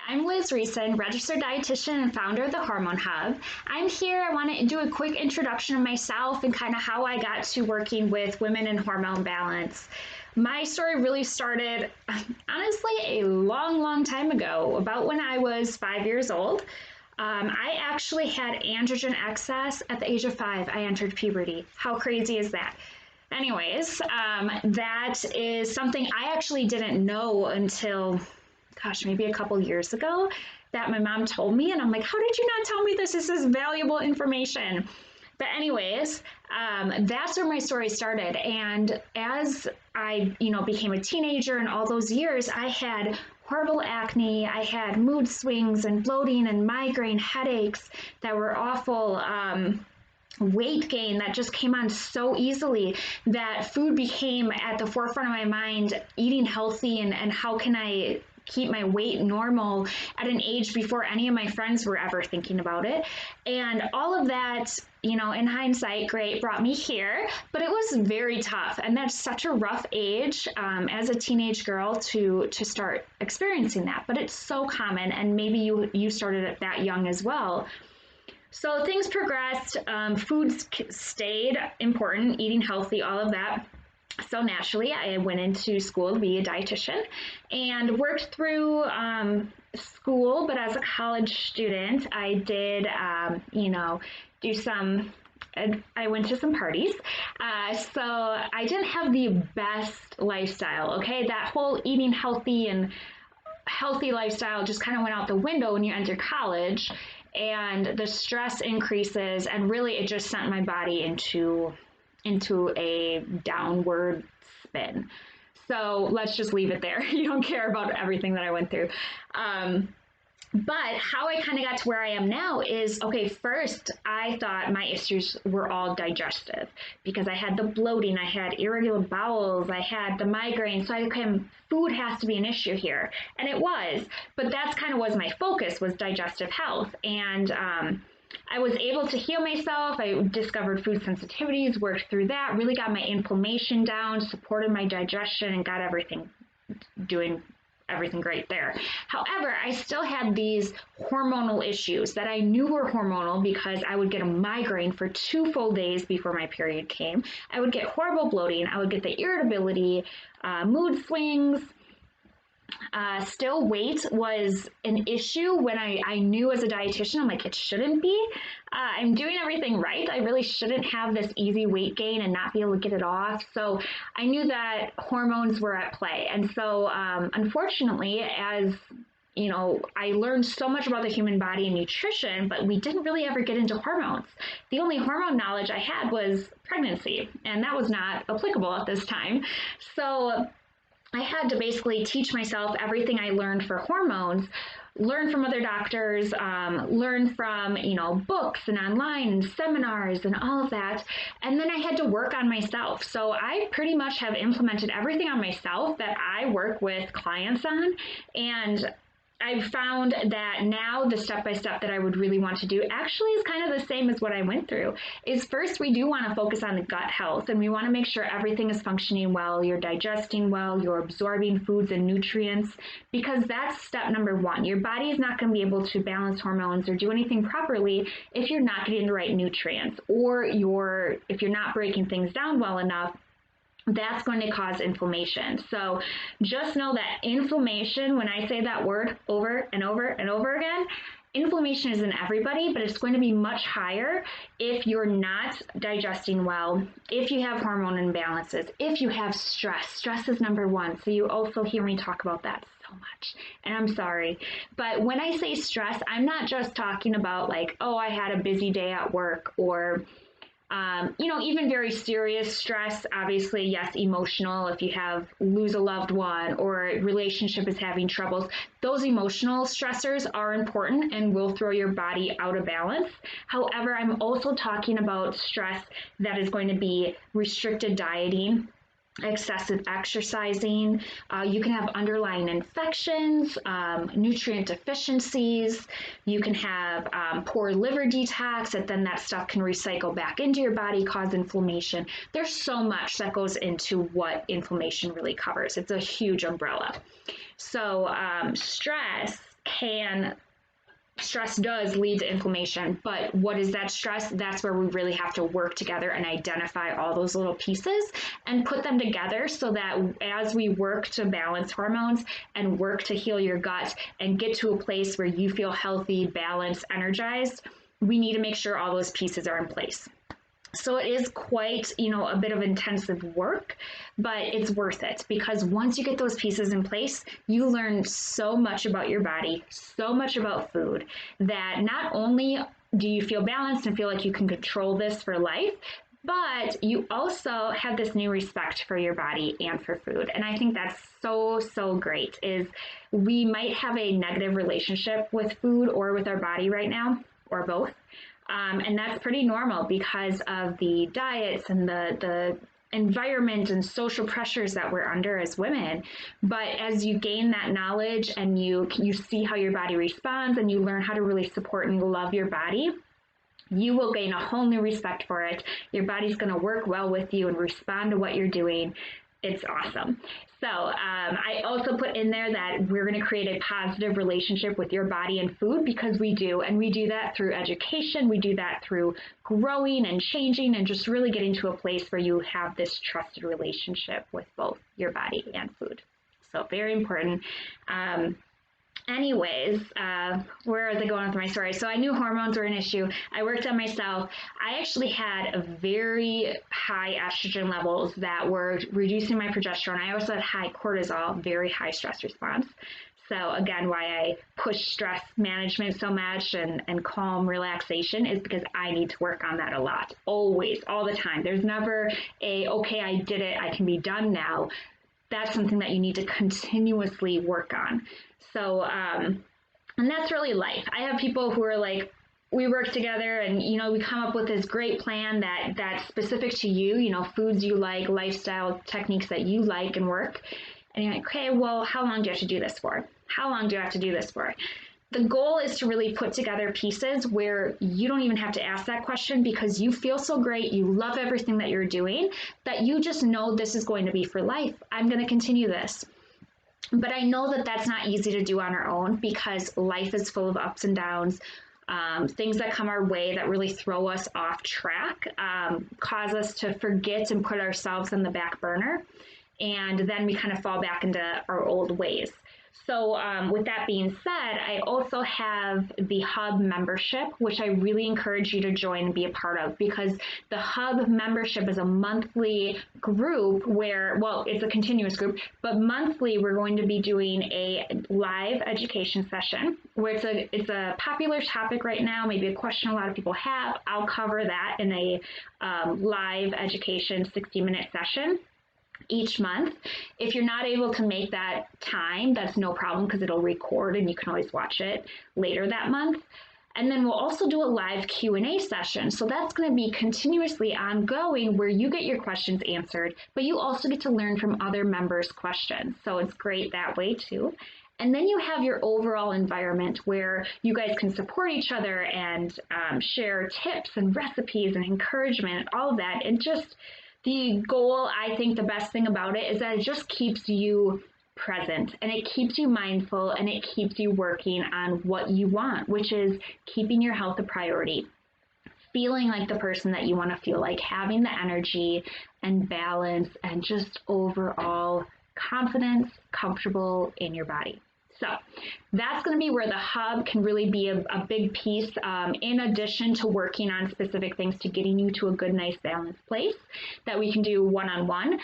I'm Liz Reeson, registered dietitian and founder of the Hormone Hub. I'm here. I want to do a quick introduction of myself and kind of how I got to working with women in hormone balance. My story really started, honestly, a long time ago, about when I was 5 years old. I actually had androgen excess at the age of 5. I entered puberty. How crazy is that? Anyways, that is something I actually didn't know until, maybe a couple years ago, that my mom told me. And I'm like, how did you not tell me this? This is valuable information. But anyways, that's where my story started. And as I, became a teenager and all those years, I had horrible acne. I had mood swings and bloating and migraine headaches that were awful. Weight gain that just came on so easily that food became at the forefront of my mind, eating healthy and how can I keep my weight normal at an age before any of my friends were ever thinking about it. And all of that, in hindsight, great, brought me here, but it was very tough. And that's such a rough age as a teenage girl to start experiencing that. But it's so common, and maybe you started at that young as well. So things progressed, foods stayed important, eating healthy, all of that. So naturally, I went into school to be a dietitian and worked through school. But as a college student, I did, do some, I went to some parties. So I didn't have the best lifestyle, okay? That whole eating healthy and healthy lifestyle just kind of went out the window when you enter college. And the stress increases, and really it just sent my body into a downward spin. So let's just leave it there. You don't care about everything that I went through. But how I kind of got to where I am now is, okay, first I thought my issues were all digestive because I had the bloating, I had irregular bowels, I had the migraine. So food has to be an issue here. And it was, but that's kind of was my focus, was digestive health. And I was able to heal myself. I discovered food sensitivities, worked through that, really got my inflammation down, supported my digestion, and got doing everything great there. However, I still had these hormonal issues that I knew were hormonal because I would get a migraine for 2 full days before my period came. I would get horrible bloating. I would get the irritability, mood swings. Still, weight was an issue when I knew as a dietitian, I'm like, it shouldn't be. I'm doing everything right. I really shouldn't have this easy weight gain and not be able to get it off. So I knew that hormones were at play. And so unfortunately, as I learned so much about the human body and nutrition, but we didn't really ever get into hormones. The only hormone knowledge I had was pregnancy, and that was not applicable at this time. So I had to basically teach myself everything I learned for hormones, learn from other doctors, learn from, books and online and seminars and all of that. And then I had to work on myself. So I pretty much have implemented everything on myself that I work with clients on. And I've found that now the step-by-step that I would really want to do actually is kind of the same as what I went through. Is first, we do want to focus on the gut health, and we want to make sure everything is functioning well, you're digesting well, you're absorbing foods and nutrients, because that's step number 1. Your body is not going to be able to balance hormones or do anything properly if you're not getting the right nutrients, or if you're not breaking things down well enough. That's going to cause inflammation. So just know that inflammation, when I say that word over and over and over again, inflammation is in everybody, but it's going to be much higher if you're not digesting well, if you have hormone imbalances, if you have stress. Stress is number 1. So you also hear me talk about that so much, and I'm sorry. But when I say stress, I'm not just talking about like, oh, I had a busy day at work, or even very serious stress. Obviously, yes, emotional, if you lose a loved one or a relationship is having troubles, those emotional stressors are important and will throw your body out of balance. However, I'm also talking about stress that is going to be restricted dieting, excessive exercising. You can have underlying infections, nutrient deficiencies. You can have poor liver detox, and then that stuff can recycle back into your body, cause inflammation. There's so much that goes into what inflammation really covers. It's a huge umbrella. So stress stress does lead to inflammation, but what is that stress? That's where we really have to work together and identify all those little pieces and put them together so that as we work to balance hormones and work to heal your gut and get to a place where you feel healthy, balanced, energized, we need to make sure all those pieces are in place. So it is quite, a bit of intensive work, but it's worth it because once you get those pieces in place, you learn so much about your body, so much about food that not only do you feel balanced and feel like you can control this for life, but you also have this new respect for your body and for food. And I think that's so, so great is we might have a negative relationship with food or with our body right now, or both. And that's pretty normal because of the diets and the environment and social pressures that we're under as women. But as you gain that knowledge and you see how your body responds and you learn how to really support and love your body, you will gain a whole new respect for it. Your body's going to work well with you and respond to what you're doing. It's awesome. So I also put in there that we're going to create a positive relationship with your body and food because we do. And we do that through education. We do that through growing and changing and just really getting to a place where you have this trusted relationship with both your body and food. So very important. Anyways, where was I going with my story? So I knew hormones were an issue. I worked on myself. I actually had a very high estrogen levels that were reducing my progesterone. I also had high cortisol, very high stress response. So again, why I push stress management so much and calm relaxation is because I need to work on that a lot, always, all the time. There's never okay, I did it, I can be done now. That's something that you need to continuously work on. So, and that's really life. I have people who are like, we work together and, we come up with this great plan that's specific to you, foods you like, lifestyle techniques that you like and work. And you're like, okay, well, how long do you have to do this for? How long do you have to do this for? The goal is to really put together pieces where you don't even have to ask that question because you feel so great, you love everything that you're doing, that you just know this is going to be for life. I'm going to continue this. But I know that that's not easy to do on our own because life is full of ups and downs, things that come our way that really throw us off track, cause us to forget and put ourselves on the back burner. And then we kind of fall back into our old ways. So with that being said, I also have the Hub membership, which I really encourage you to join and be a part of because the Hub membership is a monthly group where, well, it's a continuous group, but monthly we're going to be doing a live education session where it's a popular topic right now, maybe a question a lot of people have. I'll cover that in a live education 60-minute session each month. If you're not able to make that time, that's no problem because it'll record and you can always watch it later that month. And then we'll also do a live Q&A session. So that's going to be continuously ongoing where you get your questions answered, but you also get to learn from other members' questions. So it's great that way too. And then you have your overall environment where you guys can support each other and share tips and recipes and encouragement, all of that. And just the goal, I think the best thing about it is that it just keeps you present and it keeps you mindful and it keeps you working on what you want, which is keeping your health a priority, feeling like the person that you want to feel like, having the energy and balance and just overall confidence, comfortable in your body. So that's going to be where the Hub can really be a big piece in addition to working on specific things to getting you to a good, nice, balanced place that we can do one-on-one.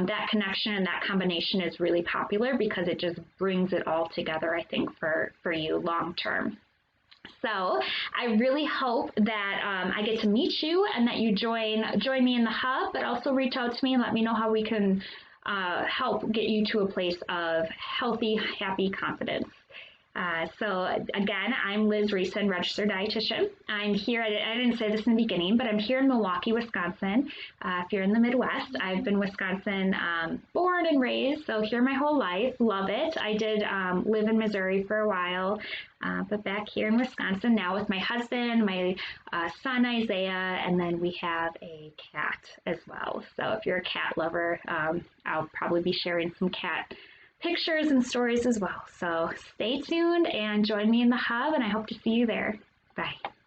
That connection and that combination is really popular because it just brings it all together, I think, for you long term. So I really hope that I get to meet you and that you join me in the Hub, but also reach out to me and let me know how we can help get you to a place of healthy, happy confidence. So again, I'm Liz Reeson, registered dietitian. I'm here, I didn't say this in the beginning, but I'm here in Milwaukee, Wisconsin. If you're in the Midwest, I've been Wisconsin born and raised, so here my whole life, love it. I did live in Missouri for a while, but back here in Wisconsin now with my husband, my son Isaiah, and then we have a cat as well. So if you're a cat lover, I'll probably be sharing some cat pictures and stories as well. So stay tuned and join me in the hub, and I hope to see you there. Bye.